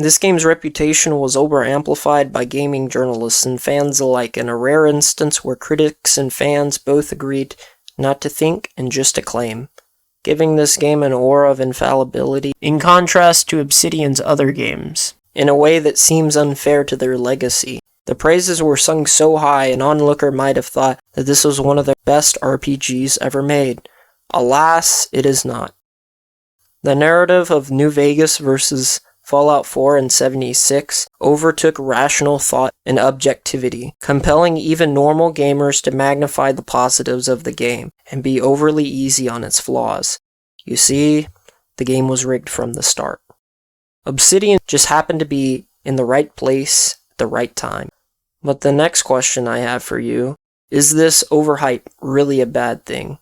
This game's reputation was over-amplified by gaming journalists and fans alike in a rare instance where critics and fans both agreed not to think and just acclaim, giving this game an aura of infallibility in contrast to Obsidian's other games, in a way that seems unfair to their legacy. The praises were sung so high an onlooker might have thought that this was one of the best RPGs ever made. Alas, it is not. The narrative of New Vegas versus Fallout 4 and 76 overtook rational thought and objectivity, compelling even normal gamers to magnify the positives of the game and be overly easy on its flaws. You see, the game was rigged from the start. Obsidian just happened to be in the right place at the right time. But the next question I have for you, is this overhype really a bad thing?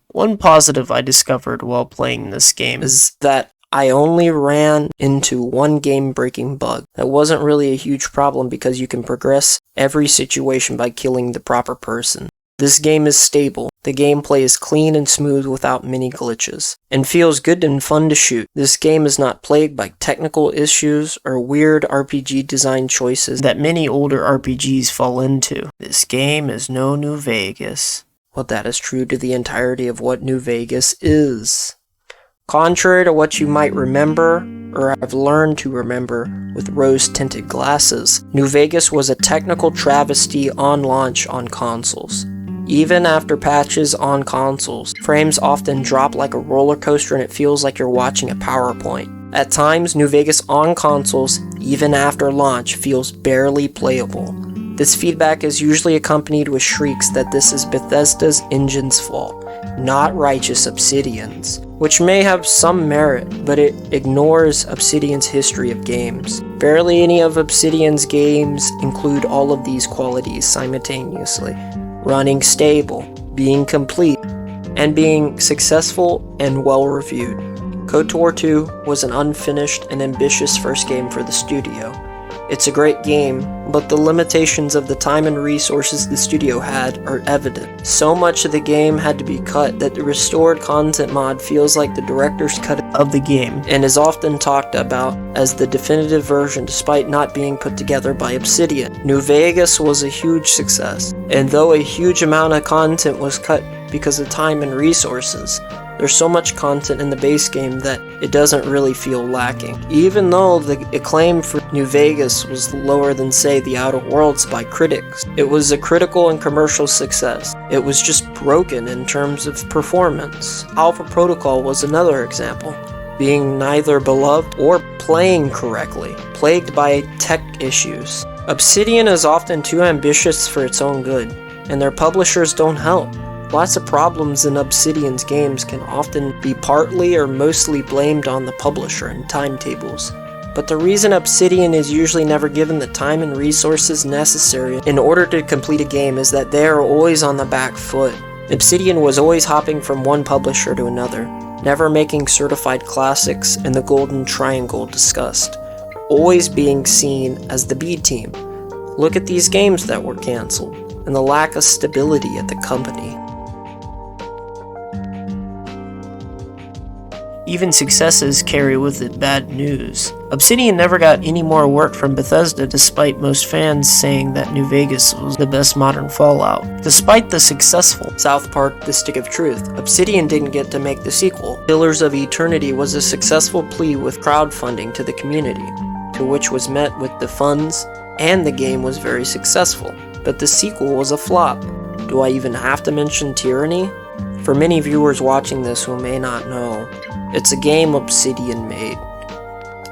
One positive I discovered while playing this game is that I only ran into one game-breaking bug. That wasn't really a huge problem because you can progress every situation by killing the proper person. This game is stable, the gameplay is clean and smooth without many glitches, and feels good and fun to shoot. This game is not plagued by technical issues or weird RPG design choices that many older RPGs fall into. This game is no New Vegas. Well, that is true to the entirety of what New Vegas is. Contrary to what you might remember, or have learned to remember, with rose-tinted glasses, New Vegas was a technical travesty on launch on consoles. Even after patches on consoles, frames often drop like a roller coaster and it feels like you're watching a PowerPoint. At times, New Vegas on consoles, even after launch, feels barely playable. This feedback is usually accompanied with shrieks that this is Bethesda's engine's fault, not righteous Obsidian's, which may have some merit, but it ignores Obsidian's history of games. Barely any of Obsidian's games include all of these qualities simultaneously: running stable, being complete, and being successful and well-reviewed. KOTOR 2 was an unfinished and ambitious first game for the studio. It's a great game, but the limitations of the time and resources the studio had are evident. So much of the game had to be cut that the restored content mod feels like the director's cut of the game, and is often talked about as the definitive version despite not being put together by Obsidian. New Vegas was a huge success, and though a huge amount of content was cut because of time and resources, there's so much content in the base game that it doesn't really feel lacking. Even though the acclaim for New Vegas was lower than, say, The Outer Worlds by critics, it was a critical and commercial success. It was just broken in terms of performance. Alpha Protocol was another example, being neither beloved or playing correctly, plagued by tech issues. Obsidian is often too ambitious for its own good, and their publishers don't help. Lots of problems in Obsidian's games can often be partly or mostly blamed on the publisher and timetables. But the reason Obsidian is usually never given the time and resources necessary in order to complete a game is that they are always on the back foot. Obsidian was always hopping from one publisher to another, never making certified classics and the Golden Triangle discussed, always being seen as the B team. Look at these games that were cancelled, and the lack of stability at the company. Even successes carry with it bad news. Obsidian never got any more work from Bethesda despite most fans saying that New Vegas was the best modern Fallout. Despite the successful South Park: The Stick of Truth, Obsidian didn't get to make the sequel. Pillars of Eternity was a successful plea with crowdfunding to the community, to which was met with the funds, and the game was very successful. But the sequel was a flop. Do I even have to mention Tyranny? For many viewers watching this who may not know, it's a game Obsidian made.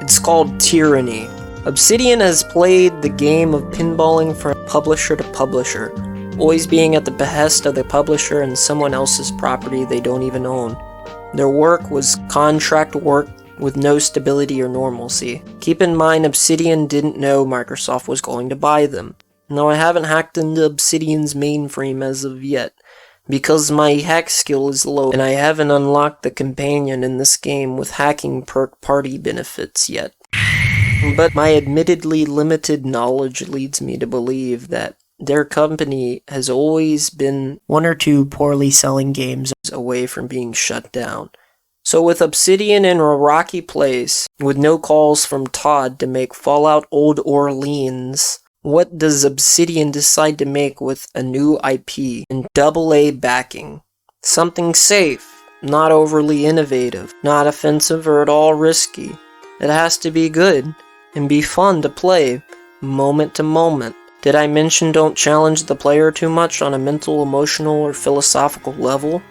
It's called Tyranny. Obsidian has played the game of pinballing from publisher to publisher, always being at the behest of the publisher and someone else's property they don't even own. Their work was contract work with no stability or normalcy. Keep in mind, Obsidian didn't know Microsoft was going to buy them. Now, I haven't hacked into Obsidian's mainframe as of yet, because my hack skill is low, and I haven't unlocked the companion in this game with hacking perk party benefits yet. But my admittedly limited knowledge leads me to believe that their company has always been one or two poorly selling games away from being shut down. So with Obsidian in a rocky place, with no calls from Todd to make Fallout Old Orleans, what does Obsidian decide to make with a new IP and AA backing? Something safe, not overly innovative, not offensive or at all risky. It has to be good and be fun to play, moment to moment. Did I mention don't challenge the player too much on a mental, emotional, or philosophical level?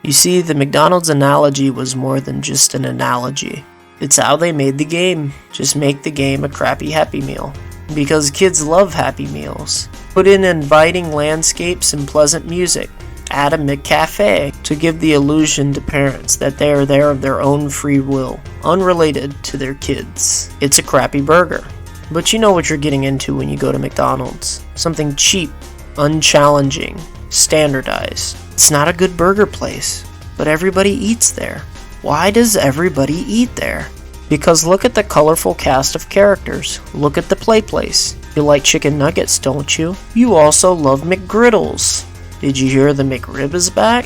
You see, the McDonald's analogy was more than just an analogy. It's how they made the game. Just make the game a crappy Happy Meal. Because kids love Happy Meals. Put in inviting landscapes and pleasant music. Add a McCafe to give the illusion to parents that they are there of their own free will, unrelated to their kids. It's a crappy burger. But you know what you're getting into when you go to McDonald's. Something cheap, unchallenging, standardized. It's not a good burger place, but everybody eats there. Why does everybody eat there? Because look at the colorful cast of characters. Look at the play place. You like chicken nuggets, don't you? You also love McGriddles. Did you hear the McRib is back?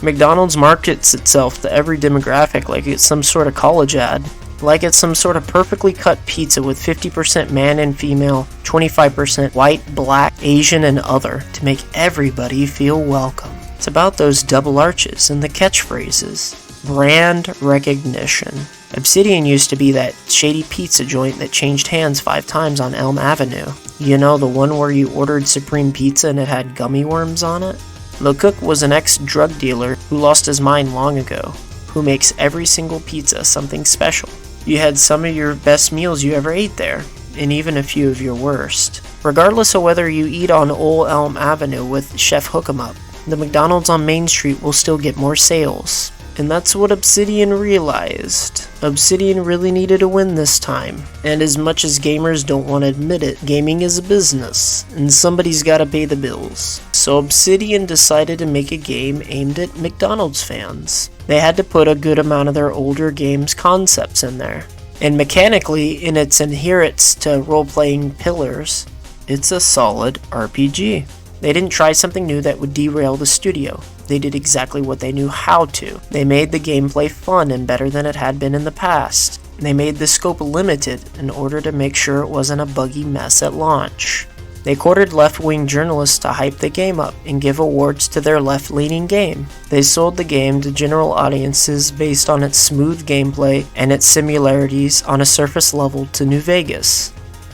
McDonald's markets itself to every demographic like it's some sort of college ad. Like it's some sort of perfectly cut pizza with 50% man and female, 25% white, black, Asian, and other to make everybody feel welcome. It's about those double arches and the catchphrases. Brand recognition. Obsidian used to be that shady pizza joint that changed hands 5 times on Elm Avenue. You know, the one where you ordered supreme pizza and it had gummy worms on it? The cook was an ex-drug dealer who lost his mind long ago, who makes every single pizza something special. You had some of your best meals you ever ate there, and even a few of your worst. Regardless of whether you eat on Old Elm Avenue with Chef Hook'em Up, the McDonald's on Main Street will still get more sales. And that's what Obsidian realized. Obsidian really needed a win this time. And as much as gamers don't want to admit it, gaming is a business, and somebody's gotta pay the bills. So Obsidian decided to make a game aimed at McDonald's fans. They had to put a good amount of their older games' concepts in there. And mechanically, in its adherence to role-playing pillars, it's a solid RPG. They didn't try something new that would derail the studio. They did exactly what they knew how to. They made the gameplay fun and better than it had been in the past. They made the scope limited in order to make sure it wasn't a buggy mess at launch. They courted left-wing journalists to hype the game up and give awards to their left-leaning game. They sold the game to general audiences based on its smooth gameplay and its similarities on a surface level to New Vegas.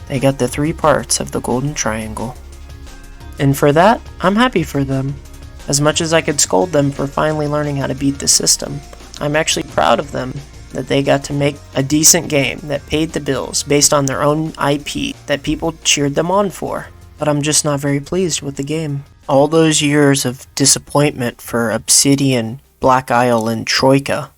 They got the 3 parts of the Golden Triangle. And for that, I'm happy for them. As much as I could scold them for finally learning how to beat the system, I'm actually proud of them that they got to make a decent game that paid the bills based on their own IP that people cheered them on for. But I'm just not very pleased with the game. All those years of disappointment for Obsidian, Black Isle, and Troika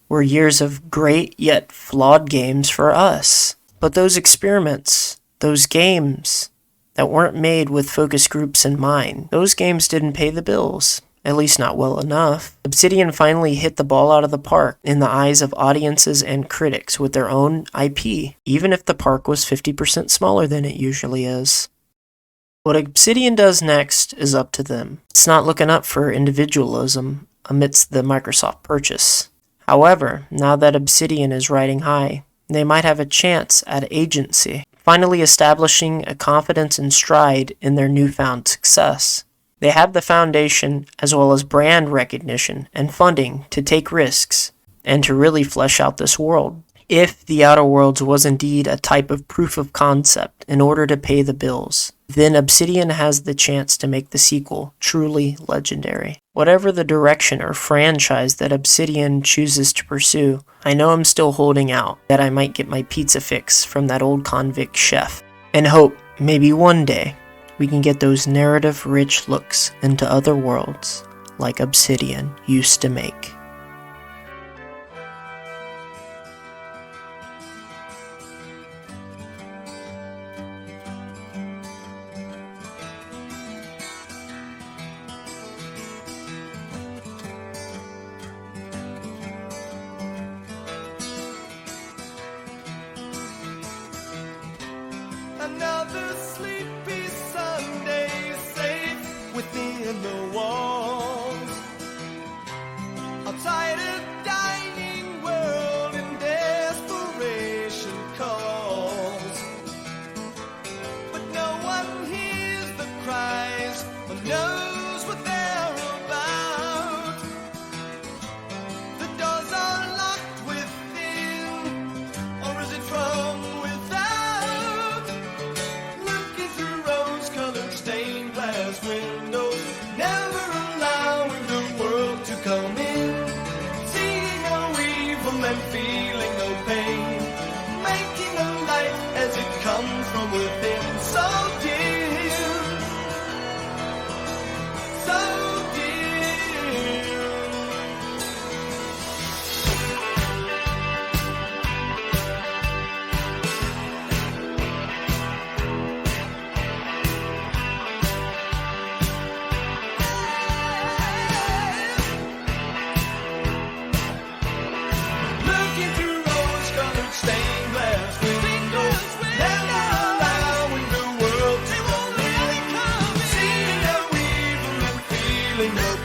were years of great yet flawed games for us. But those experiments, those games that weren't made with focus groups in mind, those games didn't pay the bills. At least not well enough. Obsidian finally hit the ball out of the park in the eyes of audiences and critics with their own IP, even if the park was 50% smaller than it usually is. What Obsidian does next is up to them. It's not looking up for individualism amidst the Microsoft purchase. However, now that Obsidian is riding high, they might have a chance at agency, finally establishing a confidence and stride in their newfound success. They have the foundation as well as brand recognition and funding to take risks and to really flesh out this world. If The Outer Worlds was indeed a type of proof of concept in order to pay the bills, then Obsidian has the chance to make the sequel truly legendary. Whatever the direction or franchise that Obsidian chooses to pursue, I know I'm still holding out that I might get my pizza fix from that old convict chef, and hope maybe one day we can get those narrative-rich looks into other worlds like Obsidian used to make. Another sleepy Sunday safe within the walls. I'm tired of dining feeling no